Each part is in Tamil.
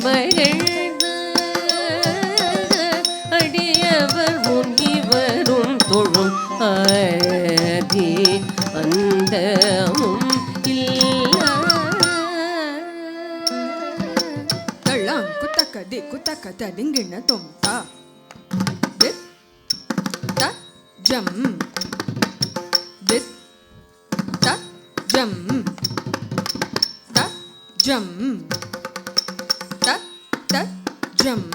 மகிழ்ந்த அடியவர் முனிவரும் தொழும் ஆதி அந்தமும் தள்ளாம் குத்தக்கதி குத்தக்கத திங்கிண்ண தொம்தா தித் த ஜம் தித் த ஜம் த ஜம் த த ஜம்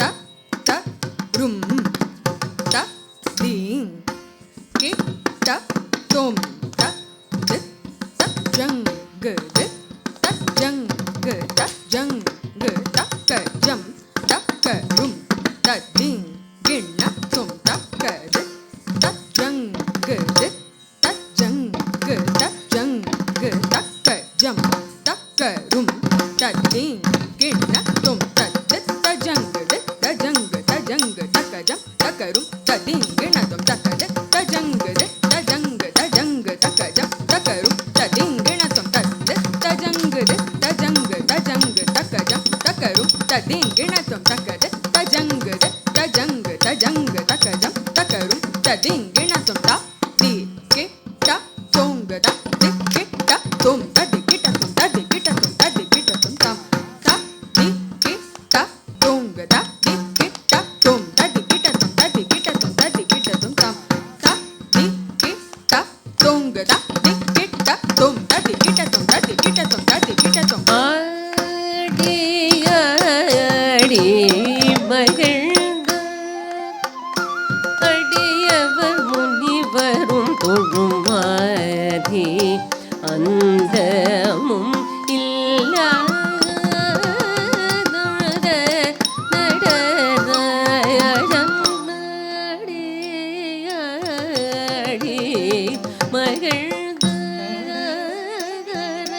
த த ரும் த தீங் கி த தொம் த தித் த ஜங் தித் த ஜங் த ஜங் த க ஜம் த க ரும் த தீங் கிண்ண தொம் த க தித் த ஜங் தித் த ஜங் த ஜங் த க ஜம் த க ரும் த தீங் கிண்ண தொம் த தித் த ஜங் தித் த ஜங் த ஜங் த க ஜம் த க ரும் த தீங் கிண்ண தொம் த க தித் த ஜங் தித் த ஜங் த ஜங் த க ஜம் த க ரும் த தீங் கிண்ண தொம் த தித் த ஜங் தித் த ஜங் த ஜங் த க ஜம் த க ரும் த தீங் கிண்ண தொம் த க தித் த ஜங் தித் த ஜங் த ஜங் த க ஜம் த க ரும் த தீங் கிண்ண தொம் த தி கி ட தொங் த தி கி ட தொம் த தி கி ட தொம் த தி கி ட தொம் த தி கி ட தொம் தம் த தி கி ட தொங் த தி கி ட தொம் த தி கி ட தொம் த தி கி ட தொம் த தி கி ட தொம் தம் த தி கி ட தொங் த தி கி ட தொம் த தி கி ட தொம் த தி கி ட தொம் த தி கி ட தொம் ஆடி மகிழ்ந்த அடியவர் முனிவரும் தொழும் ஆதி அந்தமும் இல்லாத நடராடி மகிழ்ந்த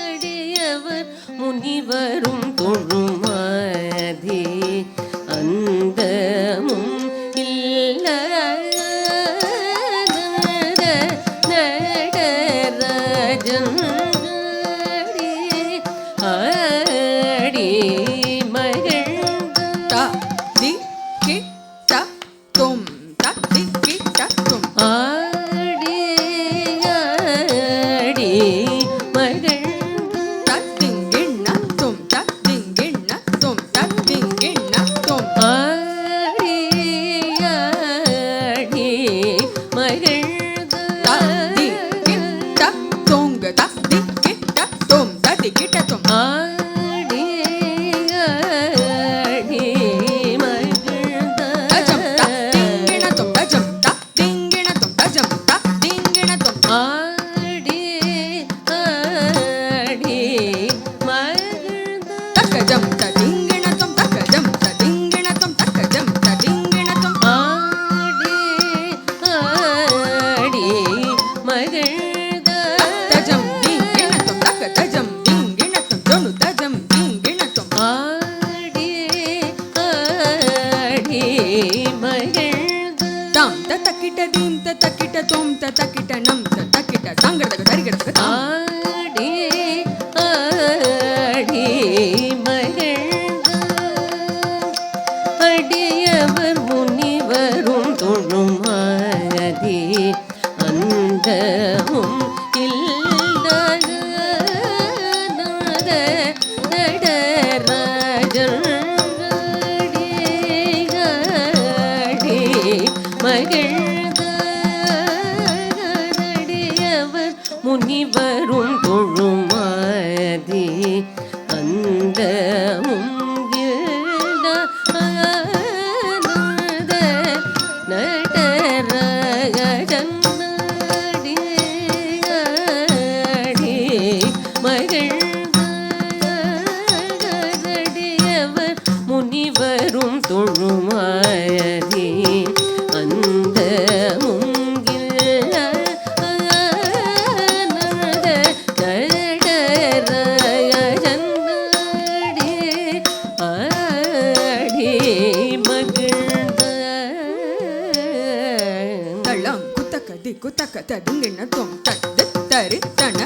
அடியவர் முனிவரும் தொழும் ஆதி அந்தமும் இல்லாத நடராஜன் ஆடி மகிழ்ந்த த தி கி ட தொம் த தி கி ட தொம் ஆடி மகிழ்ந்த த திங்கிண்ண தொம் த திங்கிண்ண தொம் த திங்கிண்ண தொம் ஆடி மகிழ்ந்த த தி கி ட தொங் த தி கி ட தொம் த தி கி ட தொம் ஆடி மகிழ்ந்த தஜம் த திங்கிண்ண தொம் தஜம் த திங்கிண்ண தொம் தஜம் த திங்கிண்ண தொம் ஆடி மகிழ்ந்த தக்கஜம் த திங்கிண்ண தொம் தக்கஜம் த திங்கிண்ண தொம் தக்கஜம் த திங்கிண்ண தொம் ஆடி மகிழ்ந்த தஜம் திங்கிண்ண தொம் தக்க தஜம் திங்கிண்ண தொம் ஜொனு தஜம் திங்கிண்ண தொம் ஆடி மகிழ்ந்த தாம் த தக்கிட்ட தீம் த தக்கிட்ட தொம் த தக்கிட்ட நம் த தக்கிட்ட தாங்கடக தரிகடக தாம் ஆடி மகிழ்ந்த அடியவர் முனிவரும் தொழும் ஆதி அந்தமும் இல்லாத நடராஜன் மகிழ்ந்த அடியவர் முனிவரும் தொழும் ஆதி அந்தமும் இல்லாத நடராஜன் மகிழ்ந்த அடியவர் முனிவரும் தொழும் ஆதி அந்தமும் நடராஜன் மகிழ்ந்த தள்ளம் குத்தக்க தி குத்தக்க தடுங்கிண்ண தொம் தட்டு தரு தன